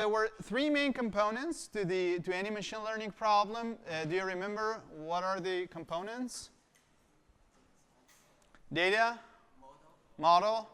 There were three main components to any machine learning problem. Do you remember what are the components? Data, model,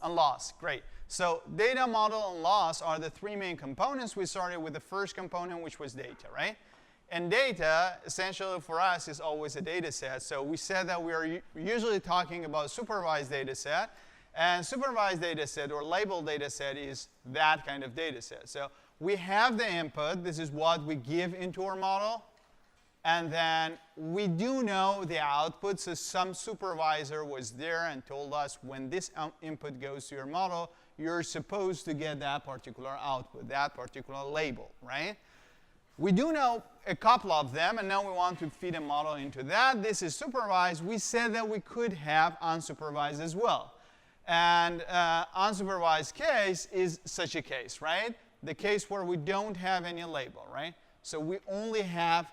and loss. Great. So data, model, and loss are the three main components. We started with the first component, which was data, right? And data, essentially for us, is always a data set. So we said that we are usually talking about supervised data set. And supervised data set or labeled data set is that kind of data set. So we have the input. This is what we give into our model. And then we do know the output. So some supervisor was there and told us when this input goes to your model, you're supposed to get that particular output, that particular label, right? We do know a couple of them, and now we want to feed a model into that. This is supervised. We said that we could have unsupervised as well. And unsupervised case is such a case, right? The case where we don't have any label, right? So we only have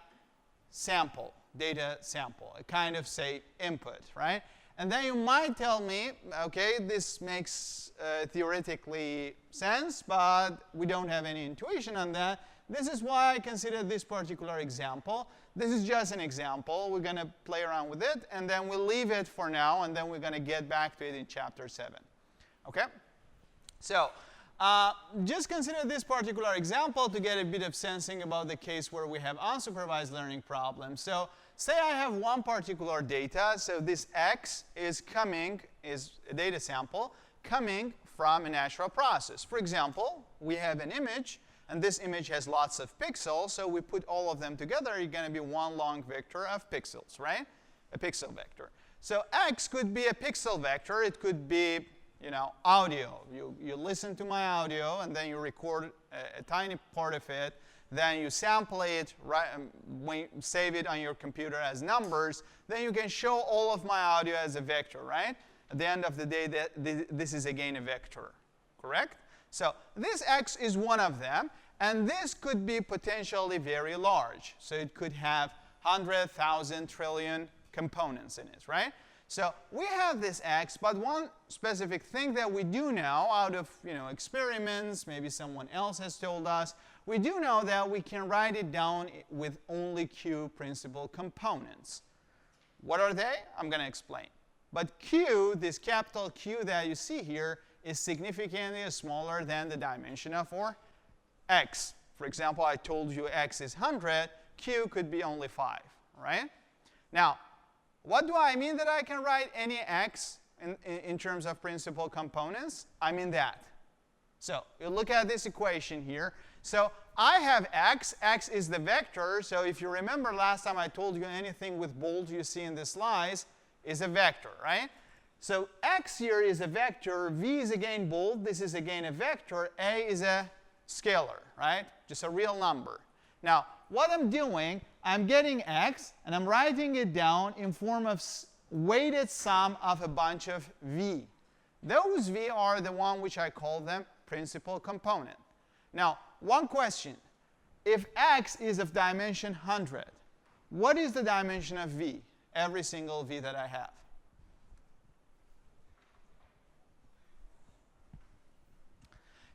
sample, data sample, a kind of, say, input, right? And then you might tell me, OK, this makes theoretically sense, but we don't have any intuition on that. This is why I consider this particular example. This is just an example. We're going to play around with it, and then we'll leave it for now, and then we're going to get back to it in Chapter 7. OK? So just consider this particular example to get a bit of sensing about the case where we have unsupervised learning problems. So say I have one particular data. So this X is a data sample coming from a natural process. For example, we have an image. And this image has lots of pixels, so we put all of them together. It's going to be one long vector of pixels, right? A pixel vector. So X could be a pixel vector. It could be, audio. You listen to my audio, and then you record a tiny part of it. Then you sample it, save it on your computer as numbers. Then you can show all of my audio as a vector, right? At the end of the day, this is again a vector, correct? So this X is one of them, and this could be potentially very large. So it could have 100,000 trillion components in it, right? So we have this X, but one specific thing that we do know out of experiments, maybe someone else has told us, we do know that we can write it down with only Q principal components. What are they? I'm going to explain. But Q, this capital Q that you see here, is significantly smaller than the dimension of our X. For example, I told you X is 100. Q could be only 5, right? Now, what do I mean that I can write any X in terms of principal components? I mean that. So you look at this equation here. So I have X. X is the vector. So if you remember last time I told you anything with bold you see in the slides is a vector, right? So X here is a vector. V is again bold. This is again a vector. A is a scalar, right? Just a real number. Now, what I'm doing, I'm getting X, and I'm writing it down in form of weighted sum of a bunch of V. Those V are the one which I call them principal component. Now, one question. If X is of dimension 100, what is the dimension of V? Every single V that I have.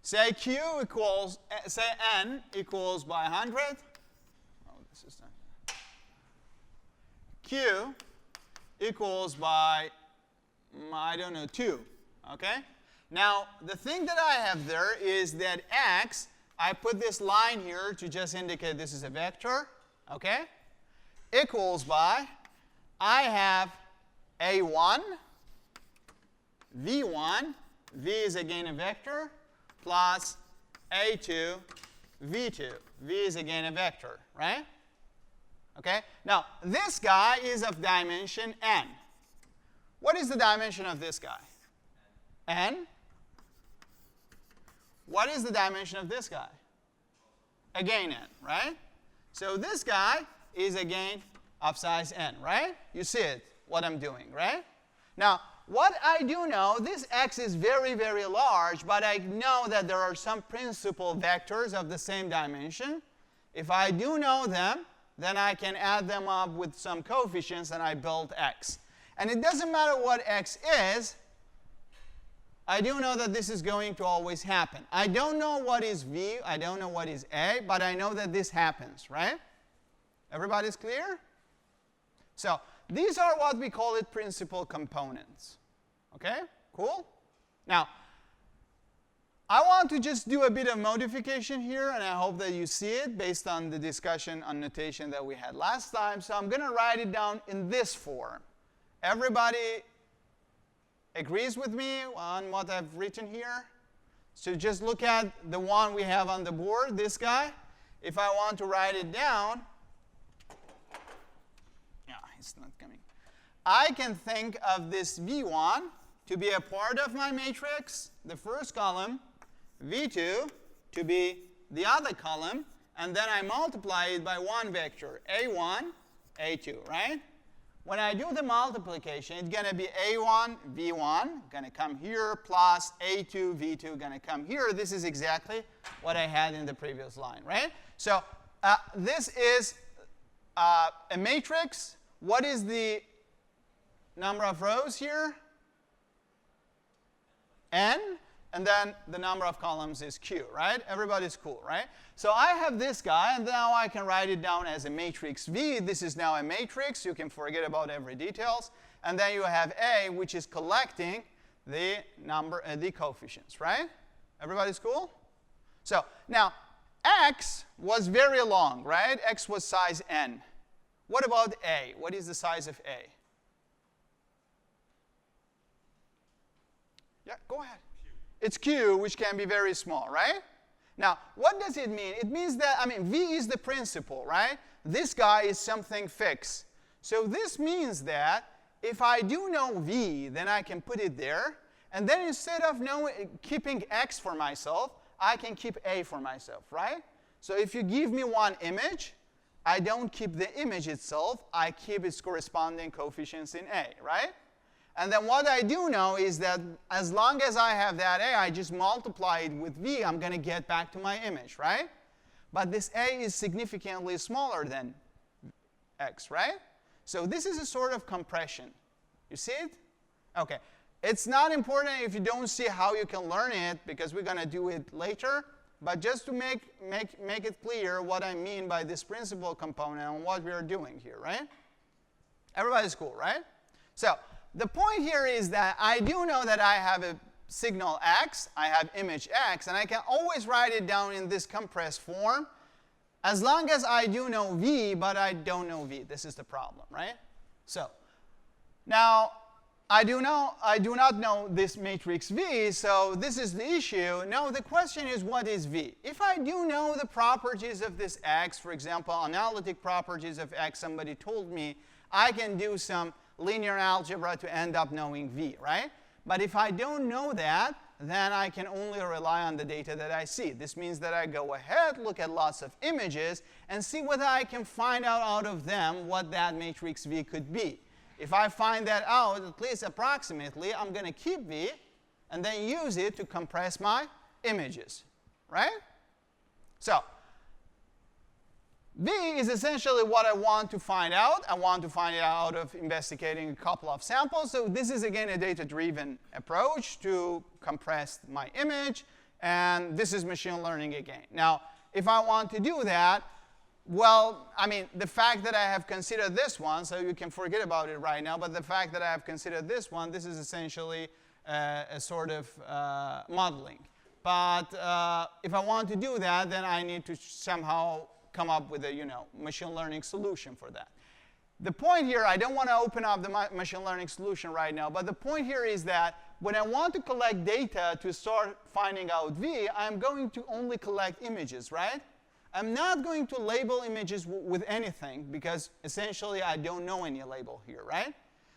Say Q equals, say N equals by 100. Oh, this is not. Q equals by, I don't know, 2. Okay? Now, the thing that I have there is that X, I put this line here to just indicate this is a vector. Okay? Equals by, I have A1, V1, V is again a vector, plus A2, V2. V is again a vector, right? Okay? Now, this guy is of dimension n. What is the dimension of this guy? N. What is the dimension of this guy? Again n, right? So this guy is again of size n, right? You see it, what I'm doing, right? Now, what I do know, this X is very, very large, but I know that there are some principal vectors of the same dimension. If I do know them, then I can add them up with some coefficients, and I build X. And it doesn't matter what X is, I do know that this is going to always happen. I don't know what is V, I don't know what is A, but I know that this happens, right? Everybody's clear? So these are what we call it principal components. Okay, cool? Now, I want to just do a bit of modification here, and I hope that you see it based on the discussion on notation that we had last time. So I'm going to write it down in this form. Everybody agrees with me on what I've written here? So just look at the one we have on the board, this guy. If I want to write it down, yeah, it's not coming. I can think of this V1 to be a part of my matrix, the first column, V2 to be the other column, and then I multiply it by one vector, A1, A2, right? When I do the multiplication, it's going to be A1, V1, going to come here, plus A2, V2, going to come here. This is exactly what I had in the previous line, right? So this is a matrix. What is the number of rows here? N. And then the number of columns is Q, right? Everybody's cool, right? So I have this guy, and now I can write it down as a matrix V. This is now a matrix. You can forget about every details. And then you have A, which is collecting the the coefficients, right? Everybody's cool? So now, X was very long, right? X was size N. What about A? What is the size of A? Yeah, go ahead. It's Q, which can be very small, right? Now, what does it mean? It means that, I mean, V is the principal, right? This guy is something fixed. So this means that if I do know V, then I can put it there. And then instead of keeping X for myself, I can keep A for myself, right? So if you give me one image, I don't keep the image itself. I keep its corresponding coefficients in A, right? And then what I do know is that as long as I have that A, I just multiply it with V, I'm going to get back to my image, right? But this A is significantly smaller than X, right? So this is a sort of compression. You see it? OK. It's not important if you don't see how you can learn it, because we're going to do it later. But just to make it clear what I mean by this principal component and what we are doing here, right? Everybody's cool, right? So the point here is that I do know that I have a signal X, I have image X, and I can always write it down in this compressed form as long as I do know V, but I don't know V. This is the problem, right? So now I do not know this matrix V, so this is the issue. Now the question is, what is V? If I do know the properties of this X, for example, analytic properties of X, somebody told me, I can do some linear algebra to end up knowing V, right? But if I don't know that, then I can only rely on the data that I see. This means that I go ahead, look at lots of images, and see whether I can find out of them what that matrix V could be. If I find that out, at least approximately, I'm going to keep V and then use it to compress my images, right? So V is essentially what I want to find out. I want to find it out of investigating a couple of samples. So this is, again, a data-driven approach to compress my image. And this is machine learning again. Now, if I want to do that, well, I mean, the fact that I have considered this one, so you can forget about it right now, but the fact that I have considered this one, this is essentially a sort of modeling. But if I want to do that, then I need to somehow come up with a machine learning solution for that. The point here, I don't want to open up the machine learning solution right now, but the point here is that when I want to collect data to start finding out V, I'm going to only collect images, right? I'm not going to label images with anything, because essentially I don't know any label here, right?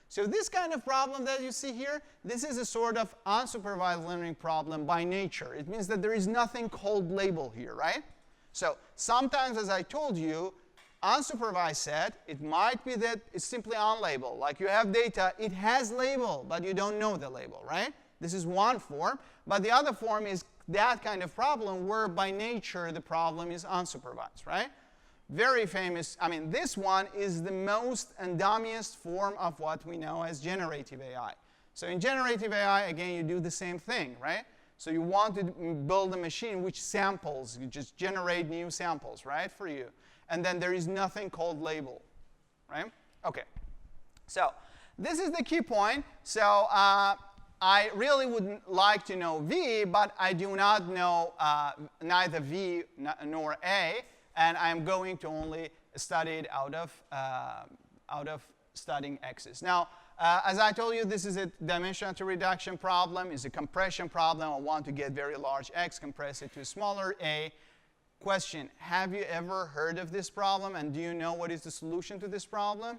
So this kind of problem that you see here, this is a sort of unsupervised learning problem by nature. It means that there is nothing called label here, right? So sometimes, as I told you, unsupervised set, it might be that it's simply unlabeled. Like you have data, it has label, but you don't know the label, right? This is one form. But the other form is that kind of problem where by nature the problem is unsupervised, right? Very famous. I mean, this one is the most and dummiest form of what we know as generative AI. So in generative AI, again, you do the same thing, right? So you want to build a machine which samples, you just generate new samples, right, for you. And then there is nothing called label, right? OK. So this is the key point. So I really would like to know V, but I do not know neither V nor A. And I'm going to only study it out of studying X's. Now, as I told you, this is a dimensionality reduction problem. It's a compression problem. I want to get very large X, compress it to a smaller A. Question, have you ever heard of this problem? And do you know what is the solution to this problem?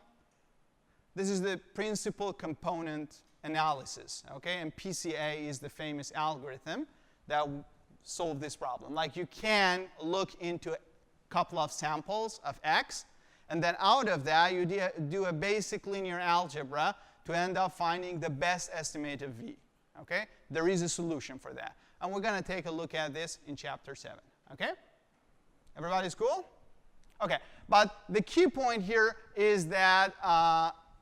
This is the principal component analysis. Okay? And PCA is the famous algorithm that solves this problem. Like, you can look into a couple of samples of X, and then out of that, you do a basic linear algebra to end up finding the best estimate of V. Okay? There is a solution for that. And we're going to take a look at this in Chapter 7. Okay? Everybody's cool? OK. But the key point here is that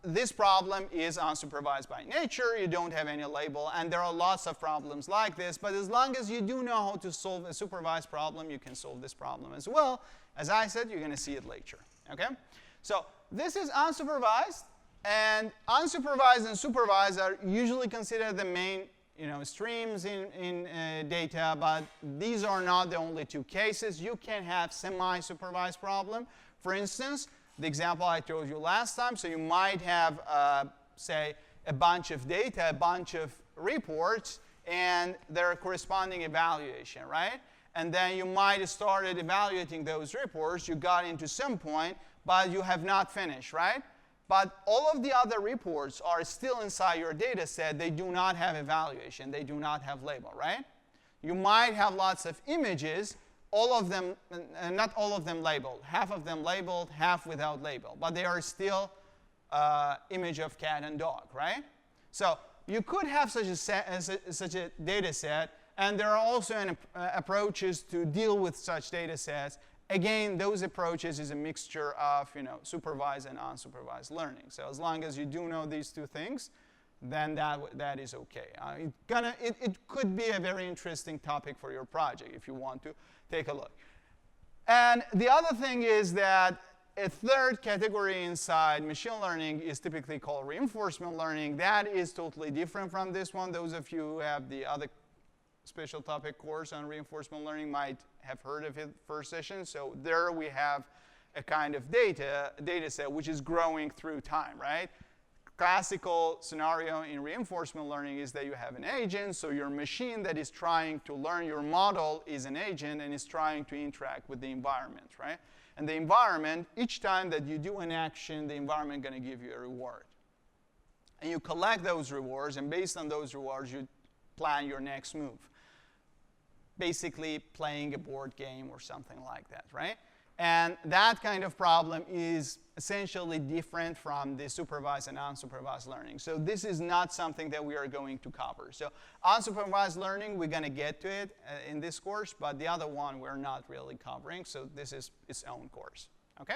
this problem is unsupervised by nature. You don't have any label. And there are lots of problems like this. But as long as you do know how to solve a supervised problem, you can solve this problem as well. As I said, you're going to see it later. OK? So this is unsupervised. And unsupervised and supervised are usually considered the main streams in data. But these are not the only two cases. You can have semi-supervised problem. For instance, the example I told you last time. So you might have, say, a bunch of data, a bunch of reports, and their corresponding evaluation, right? And then you might have started evaluating those reports. You got into some point, but you have not finished, right? But all of the other reports are still inside your data set. They do not have evaluation. They do not have label, right? You might have lots of images, all of them, not all of them labeled. Half of them labeled, half without label. But they are still image of cat and dog, right? So you could have such a data set. And there are also approaches to deal with such data sets. Again, those approaches is a mixture of supervised and unsupervised learning. So as long as you do know these two things, then that is OK. It could be a very interesting topic for your project if you want to take a look. And the other thing is that a third category inside machine learning is typically called reinforcement learning. That is totally different from this one. Those of you who have the other special topic course on reinforcement learning might have heard of it first session. So there we have a kind of data set which is growing through time, right? Classical scenario in reinforcement learning is that you have an agent. So your machine that is trying to learn your model is an agent and is trying to interact with the environment, right? And the environment, each time that you do an action, the environment is going to give you a reward. And you collect those rewards, and based on those rewards, you plan your next move. Basically playing a board game or something like that, right? And that kind of problem is essentially different from the supervised and unsupervised learning. So this is not something that we are going to cover. So unsupervised learning, we're going to get to it in this course, but the other one we're not really covering. So this is its own course, OK?